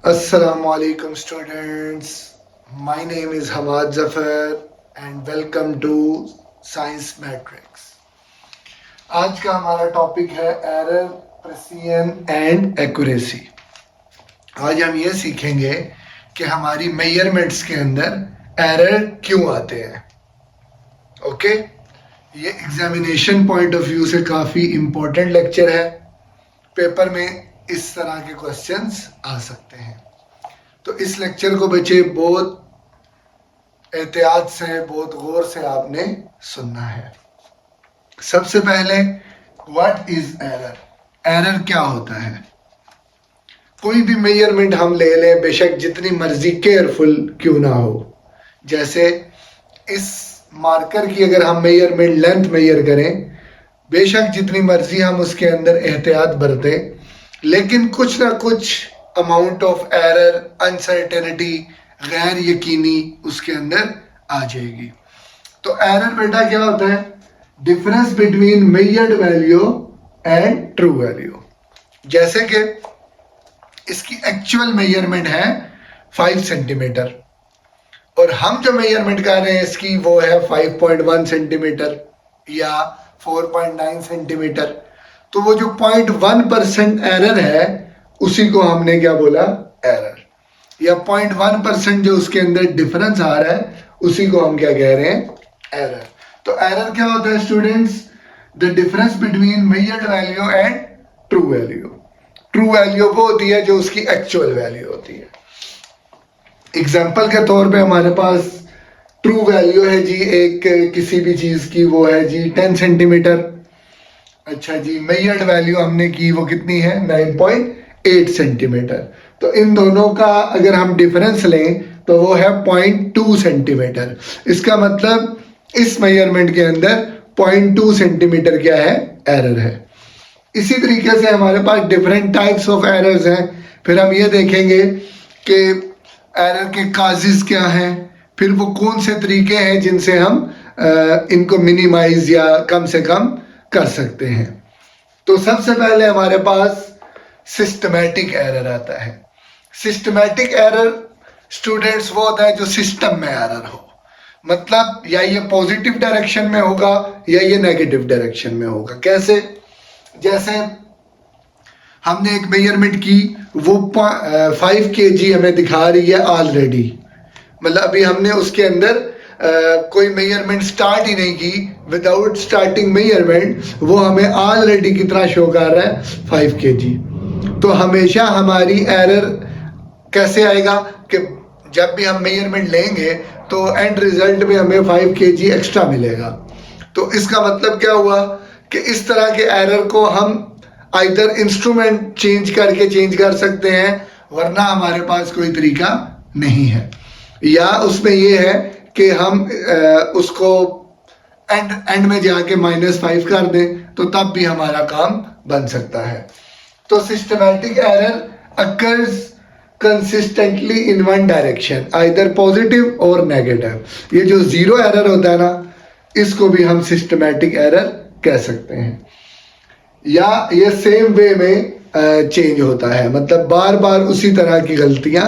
Assalamu alaikum students. My name is Hamad Zafar and welcome to Science Matrix. आज का हमारा topic है error, precision and accuracy. आज हम ये सीखेंगे कि हमारी मेजरमेंट्स के अंदर एरर क्यों आते हैं। ओके, ये एग्जामिनेशन पॉइंट ऑफ व्यू से काफ़ी इम्पोर्टेंट लेक्चर है। पेपर में इस तरह के क्वेश्चंस आ सकते हैं, तो इस लेक्चर को बच्चे बहुत एहतियात से, बहुत गौर से आपने सुनना है। सबसे पहले व्हाट इज एरर? एरर क्या होता है? कोई भी मेजरमेंट हम ले लें, बेशक जितनी मर्जी केयरफुल क्यों ना हो। जैसे इस मार्कर की अगर हम मेजरमेंट लेंथ मेजर करें, बेशक जितनी मर्जी हम उसके अंदर एहतियात बरतें, लेकिन कुछ ना कुछ अमाउंट ऑफ एरर, अनसर्टेनिटी, गैर यकीनी उसके अंदर आ जाएगी। तो एरर बेटा क्या होता है? Difference between measured value and true value. जैसे कि इसकी एक्चुअल मेजरमेंट है 5 सेंटीमीटर और हम जो मेजरमेंट कर रहे हैं इसकी वो है 5.1 सेंटीमीटर या 4.9 सेंटीमीटर। तो वो जो 0.1% एरर है उसी को हमने क्या बोला? एरर। या 0.1% जो उसके अंदर डिफरेंस आ रहा है उसी को हम क्या कह रहे हैं? एरर। तो एरर क्या होता है students? The difference between measured value and true value. True value वो होती है जो उसकी एक्चुअल वैल्यू होती है। एग्जाम्पल के तौर पे हमारे पास ट्रू वैल्यू है जी एक किसी भी चीज की, वो है जी 10 सेंटीमीटर। अच्छा जी, मेजर्ड वैल्यू हमने की वो कितनी है? 9.8 सेंटीमीटर। तो इन दोनों का अगर हम डिफरेंस लें तो वो है 0.2 सेंटीमीटर। इसका मतलब इस मेजरमेंट के अंदर 0.2 सेंटीमीटर क्या है? एरर है। इसी तरीके से हमारे पास डिफरेंट टाइप्स ऑफ एरर्स हैं। फिर हम ये देखेंगे कि एरर के काजेस क्या हैं, फिर वो कौन से तरीके हैं जिनसे हम इनको मिनिमाइज या कम से कम कर सकते हैं। तो सबसे पहले हमारे पास सिस्टमैटिक एरर आता है। सिस्टमैटिक एरर स्टूडेंट्स वो होता है जो सिस्टम में एरर हो, मतलब या ये पॉजिटिव डायरेक्शन में होगा या ये नेगेटिव डायरेक्शन में होगा। कैसे? जैसे हमने एक मेजरमेंट की, वो 5 kg हमें दिखा रही है ऑलरेडी, मतलब अभी हमने उसके अंदर कोई मेजरमेंट स्टार्ट ही नहीं की। विदाउट स्टार्टिंग मेजरमेंट वो हमें ऑलरेडी कितना शो कर रहा है? 5 kg। तो हमेशा हमारी एरर कैसे आएगा कि जब भी हम मेजरमेंट लेंगे तो एंड रिजल्ट में हमें 5 kg एक्स्ट्रा मिलेगा। तो इसका मतलब क्या हुआ कि इस तरह के एरर को हम आइदर इंस्ट्रूमेंट चेंज करके चेंज कर सकते हैं, वरना हमारे पास कोई तरीका नहीं है। या उसमें ये है कि हम उसको एंड में जाके -5 कर दें तो तब भी हमारा काम बन सकता है। तो systematic error occurs consistently in one direction, either positive और नेगेटिव। ये जो जीरो एरर होता है ना, इसको भी हम सिस्टमैटिक एरर कह सकते हैं। या ये सेम वे में चेंज होता है, मतलब बार बार उसी तरह की गलतियां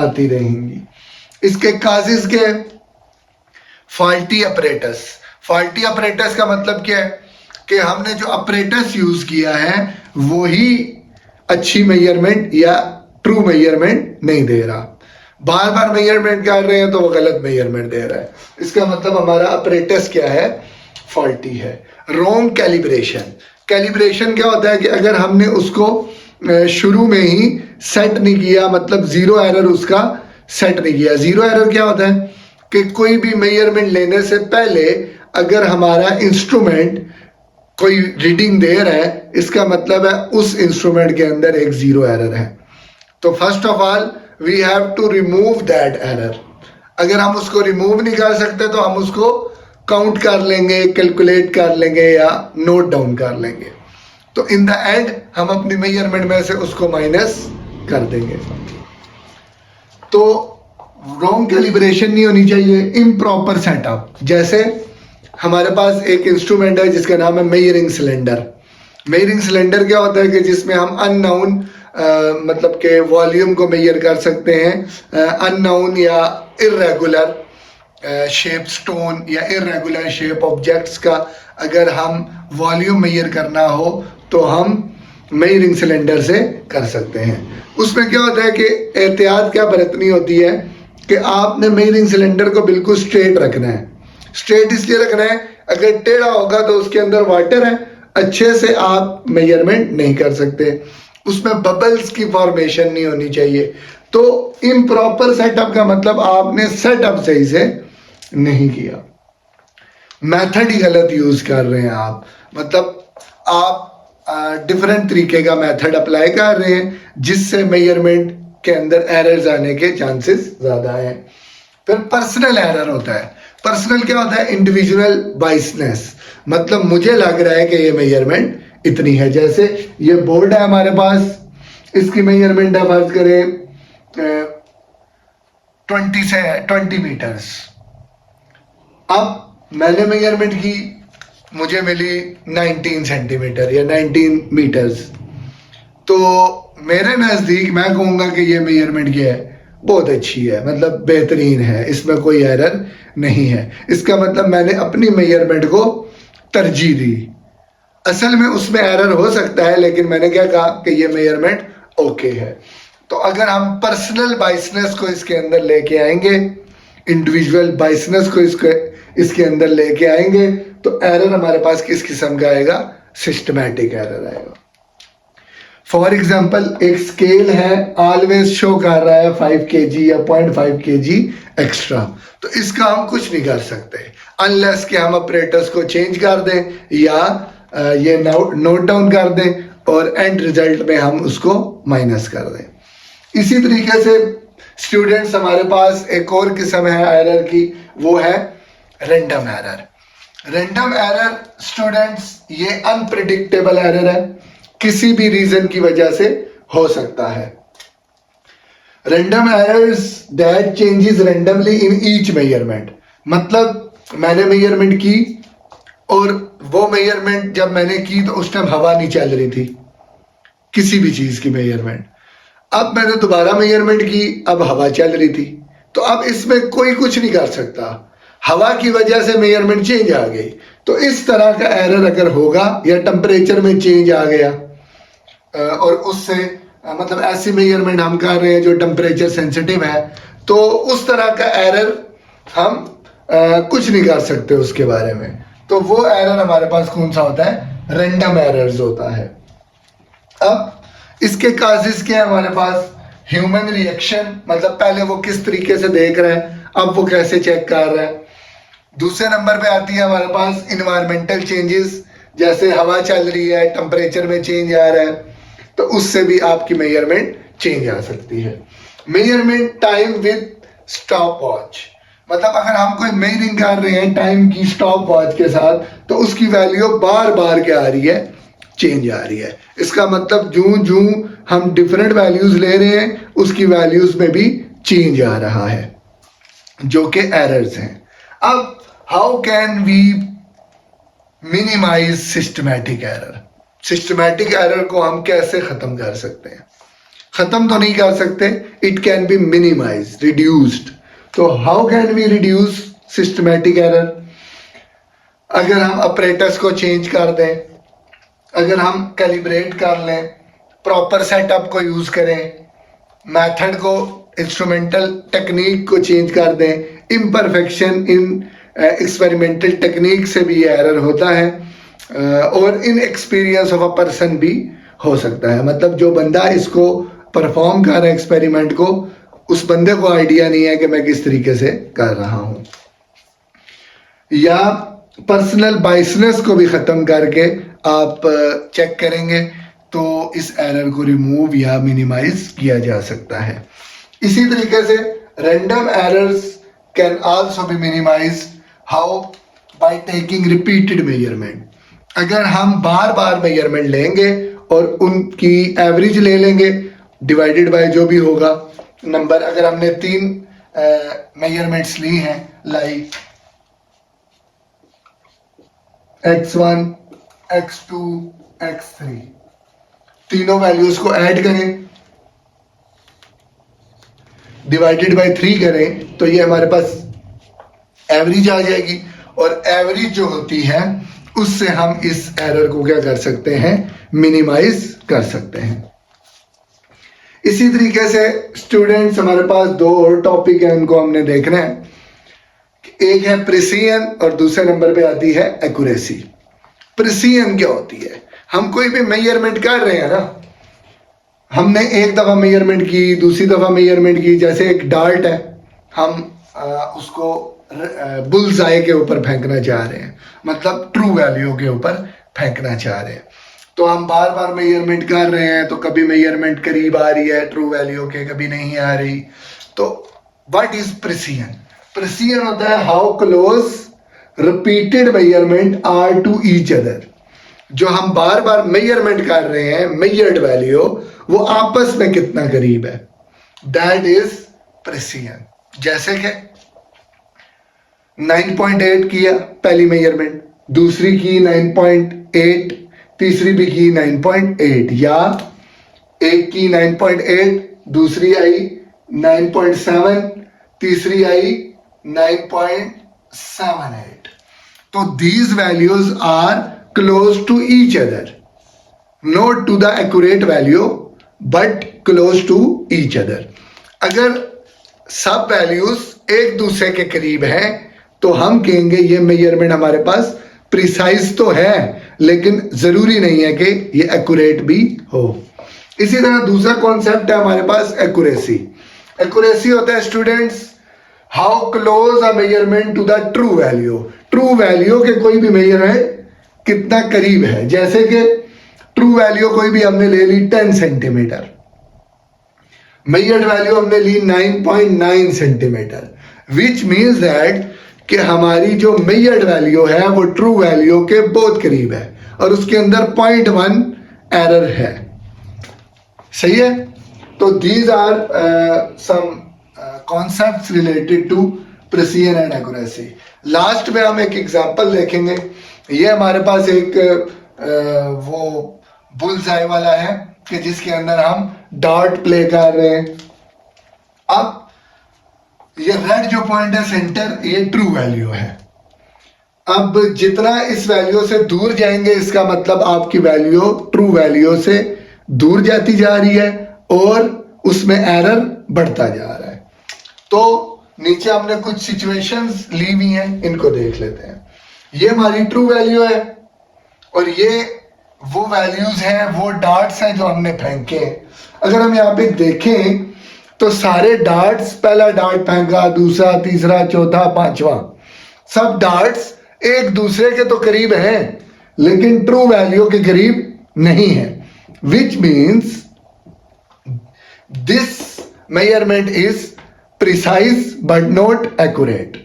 आती रहेंगी। इसके काजेस के फॉल्टी अपरेटस। फॉल्टी अपरेटस का मतलब क्या है कि हमने जो अपरेटस यूज किया है वही अच्छी मेजरमेंट या ट्रू मेजरमेंट नहीं दे रहा। बार बार मेजरमेंट कर रहे हैं तो वो गलत मेजरमेंट दे रहा है। इसका मतलब हमारा अपरेटस क्या है? फॉल्टी है। Wrong calibration. कैलिब्रेशन क्या होता है कि अगर हमने उसको शुरू में ही सेट नहीं किया, मतलब जीरो एरर उसका सेट नहीं किया। जीरो एरर क्या होता है कि कोई भी मेजरमेंट लेने से पहले अगर हमारा इंस्ट्रूमेंट कोई रीडिंग दे रहा है, इसका मतलब है उस इंस्ट्रूमेंट के अंदर एक जीरो एरर है। तो first of all we have to remove that error. अगर हम उसको रिमूव नहीं कर सकते तो हम उसको काउंट कर लेंगे, कैलकुलेट कर लेंगे या नोट डाउन कर लेंगे। तो इन द एंड हम अपनी मेजरमेंट में से उसको माइनस कर देंगे। तो रॉन्ग कैलिब्रेशन नहीं होनी चाहिए। इम्प्रॉपर सेटअप, जैसे हमारे पास एक इंस्ट्रूमेंट है जिसका नाम है मेजरिंग सिलेंडर। मेजरिंग सिलेंडर क्या होता है कि जिसमें हम अननोन मतलब के वॉल्यूम को मेजर कर सकते हैं अननोन या इरेगुलर शेप स्टोन या इरेगुलर शेप ऑब्जेक्ट्स का अगर हम वॉल्यूम मेजर करना हो तो हम मेजरिंग सिलेंडर से कर सकते हैं। उसमें क्या होता है कि एहतियात क्या बरतनी होती है कि आपने मेजरिंग सिलेंडर को बिल्कुल स्ट्रेट रखना है। स्ट्रेट इसलिए रखना है, अगर टेढ़ा होगा तो उसके अंदर वाटर है, अच्छे से आप मेजरमेंट नहीं कर सकते, उसमें बबल्स की फॉर्मेशन नहीं होनी चाहिए। तो इम्प्रॉपर सेटअप का मतलब आपने सेटअप सही से नहीं किया, मेथड ही गलत यूज कर रहे हैं आप, मतलब आप डिफरेंट तरीके का मेथड अप्लाई कर रहे हैं जिससे मेजरमेंट के अंदर एरर्स आने के चांसेस ज्यादा हैं। फिर पर्सनल एरर होता है। पर्सनल क्या होता है? इंडिविजुअल बाइसनेस, मतलब मुझे लग रहा है कि ये मेजरमेंट इतनी है। जैसे ये बोर्ड है हमारे पास, इसकी मेजरमेंट है फर्ज करें 20 मीटर्स। अब मैंने मेजरमेंट की, मुझे मिली 19 सेंटीमीटर या 19 मीटर्स, तो मेरे नज़दीक मैं कहूँगा कि ये मेजरमेंट क्या है, बहुत अच्छी है, मतलब बेहतरीन है, इसमें कोई एरर नहीं है। इसका मतलब मैंने अपनी मेजरमेंट को तरजीह दी। असल में उसमें एरर हो सकता है, लेकिन मैंने क्या कहा कि ये मेजरमेंट ओके है। तो अगर हम पर्सनल बाइसनेस को इसके अंदर लेके आएंगे, इंडिविजुअल बाइसनेस को इसके अंदर लेके आएंगे, तो एरर हमारे पास किस किस्म का आएगा? सिस्टमैटिक एरर आएगा। फॉर एग्जाम्पल, एक स्केल है, ऑलवेज शो कर रहा है 5 kg या 0.5 kg एक्स्ट्रा, तो इसका हम कुछ नहीं कर सकते अनलेस कि हम ऑपरेटर्स को चेंज कर दें या ये नोट डाउन कर दें और एंड रिजल्ट में हम उसको माइनस कर दें। इसी तरीके से स्टूडेंट्स, हमारे पास एक और किस्म है एरर की, वो है random error. Random error students, ये अनप्रिडिक्टेबल एरर है, किसी भी रीजन की वजह से हो सकता है। Random errors that changes randomly in each measurement, मतलब मैंने मेजरमेंट की और वो मेजरमेंट जब मैंने की तो उस टाइम हवा नहीं चल रही थी, किसी भी चीज की मेजरमेंट। अब मैंने दोबारा मेजरमेंट की, अब हवा चल रही थी, तो अब इसमें कोई कुछ नहीं कर सकता, हवा की वजह से मेजरमेंट चेंज आ गई। तो इस तरह का एरर अगर होगा, या टेम्परेचर में चेंज आ गया और उससे मतलब ऐसी मेजरमेंट हम कर रहे हैं जो टेम्परेचर सेंसिटिव है, तो उस तरह का एरर हम कुछ नहीं कर सकते उसके बारे में। तो वो एरर हमारे पास कौन सा होता है? रैंडम एरर्स होता है। अब इसके काजेस क्या है हमारे पास? ह्यूमन रिएक्शन, मतलब पहले वो किस तरीके से देख रहा है, अब वो कैसे चेक कर रहा है। दूसरे नंबर पे आती है हमारे पास इन्वायरमेंटल चेंजेस, जैसे हवा चल रही है, टेम्परेचर में चेंज आ रहा है, तो उससे भी आपकी मेजरमेंट चेंज आ सकती है। Measurement time with stop watch, मतलब अगर हम कोई मेजरिंग कर रहे हैं टाइम की स्टॉप वॉच के साथ, तो उसकी वैल्यू बार बार क्या आ रही है? चेंज आ रही है। इसका मतलब जूं जूं हम डिफरेंट वैल्यूज ले रहे हैं, उसकी वैल्यूज में भी चेंज आ रहा है, जो कि एरर्स हैं। अब how can we minimise systematic error? Systematic error को हम कैसे खत्म कर सकते हैं? खत्म तो नहीं कर सकते, it can be minimise, reduced. तो how can we reduce systematic error? अगर हम ऑपरेटर्स को चेंज कर दें, अगर हम कैलिब्रेट कर लें, प्रॉपर सेटअप को यूज करें, मेथड को, इंस्ट्रूमेंटल टेक्निक को चेंज कर दें, इम्परफेक्शन इन एक्सपेरिमेंटल टेक्निक से भी एरर होता है, और in experience of a person भी हो सकता है। मतलब जो बंदा इसको परफॉर्म कर रहा है एक्सपेरिमेंट को, उस बंदे को आइडिया नहीं है कि मैं किस तरीके से कर रहा हूं। या पर्सनल बाइसनेस को भी ख़त्म करके आप चेक करेंगे तो इस एरर को रिमूव या मिनिमाइज किया जा सकता है। इसी तरीके से random errors can also be minimise, how? By taking repeated measurement. अगर हम बार बार मेजरमेंट लेंगे और उनकी एवरेज ले लेंगे डिवाइडेड बाय जो भी होगा नंबर, अगर हमने 3 मेजरमेंट्स ली हैं, लाइक x1, x2, x3, तीनों वैल्यूज को ऐड करें, डिवाइडेड बाय 3 करें, तो ये हमारे पास एवरेज आ जाएगी। और एवरेज जो होती है उससे हम इस एरर को क्या कर सकते हैं, मिनिमाइज कर सकते हैं। इसी तरीके से स्टूडेंट्स हमारे पास दो और टॉपिक है, उनको हमने देखना है। एक है प्रिसीजन और दूसरे नंबर पे आती है एक्यूरेसी। प्रिसीजन क्या होती है, हम कोई भी मेजरमेंट कर रहे हैं ना, हमने एक दफा मेजरमेंट की, दूसरी दफा मेजरमेंट की, जैसे एक डार्ट है, हम उसको बुल्स आई के ऊपर फेंकना चाह रहे हैं, मतलब ट्रू वैल्यू के ऊपर फेंकना चाह रहे हैं, तो हम बार बार मेजरमेंट कर रहे हैं, तो कभी मेजरमेंट करीब आ रही है ट्रू वैल्यू के, कभी नहीं आ रही। तो व्हाट इज प्रिसीजन? प्रिसीजन होता है how close repeated measurement are to each other. जो हम बार बार मेजरमेंट कर रहे हैं, मेजर्ड वैल्यू, वो आपस में कितना करीब है, दैट इज प्रिसीजन। जैसे कि 9.8 किया पहली मेजरमेंट, दूसरी की 9.8, तीसरी भी की 9.8, या एक की 9.8, दूसरी आई 9.7, तीसरी आई 9.78। तो these values are close to each other, not to the accurate value but close to each other। अगर सब वैल्यूज एक दूसरे के करीब हैं तो हम कहेंगे ये मेजरमेंट हमारे पास प्रिसाइज तो है, लेकिन जरूरी नहीं है कि ये एक्यूरेट भी हो। इसी तरह दूसरा कॉन्सेप्ट है हमारे पास एक्यूरेसी। एक्यूरेसी होता है students how close a measurement to the true value. True value के कोई भी मेजरमेंट कितना करीब है, जैसे कि ट्रू वैल्यू कोई भी हमने ले ली 10 सेंटीमीटर, मेजर्ड वैल्यू हमने ली 9.9 सेंटीमीटर, विच मीन्स दैट कि हमारी जो मेजर्ड वैल्यू है वो ट्रू वैल्यू के बहुत करीब है और उसके अंदर 0.1 एरर है। सही है। तो these are some concepts related to precision and accuracy. Last में हम एक एग्जांपल देखेंगे। ये हमारे पास एक वो बुल्स आई वाला है कि जिसके अंदर हम डार्ट प्ले कर रहे हैं। अब ये रेड जो पॉइंट है सेंटर, ये ट्रू वैल्यू है। अब जितना इस वैल्यू से दूर जाएंगे इसका मतलब आपकी वैल्यू ट्रू वैल्यू से दूर जाती जा रही है और उसमें एरर बढ़ता जा रहा है। तो नीचे हमने कुछ सिचुएशंस ली हुई हैं, इनको देख लेते हैं। ये हमारी ट्रू वैल्यू है और ये वो वैल्यूज हैं, वो डार्ट्स हैं जो हमने फेंके हैं। अगर हम यहाँ पे देखें तो सारे डार्ट्स, पहला डार्ट फेंका, दूसरा, तीसरा, चौथा, पांचवा, सब डार्ट्स एक दूसरे के तो करीब हैं लेकिन ट्रू वैल्यू के करीब नहीं है, which means this measurement is precise but not accurate.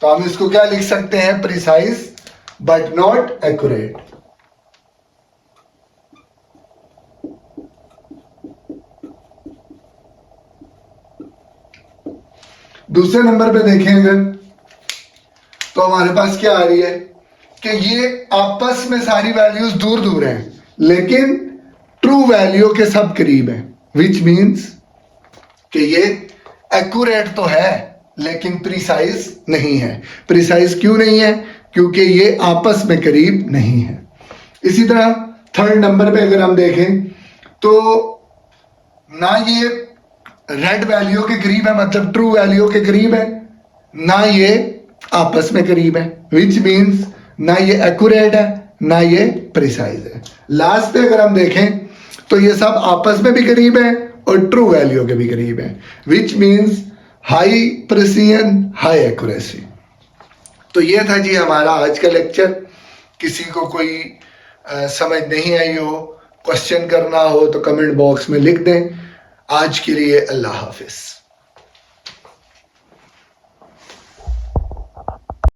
तो हम इसको क्या लिख सकते हैं, प्रिसाइज बट नॉट एक्यूरेट। दूसरे नंबर पे देखें अगर, तो हमारे पास क्या आ रही है कि ये आपस में सारी वैल्यूज दूर दूर हैं लेकिन ट्रू वैल्यू के सब करीब हैं, विच मीन्स कि ये एक्यूरेट तो है लेकिन प्रिसाइज नहीं है। प्रिसाइज क्यों नहीं है? क्योंकि ये आपस में करीब नहीं है। इसी तरह थर्ड नंबर पे अगर हम देखें तो ना ये रेड वैल्यू के करीब है, मतलब ट्रू वैल्यू के करीब है, ना ये आपस में करीब है, विच मीन्स ना ये एक्यूरेट है ना ये प्रिसाइज है। लास्ट पे अगर हम देखें तो ये सब आपस में भी करीब है और ट्रू वैल्यू के भी करीब है, which means high precision high accuracy. तो ये था जी हमारा आज का लेक्चर। किसी को कोई समझ नहीं आई हो, क्वेश्चन करना हो तो कमेंट बॉक्स में लिख दें। आज के लिए अल्लाह हाफिज।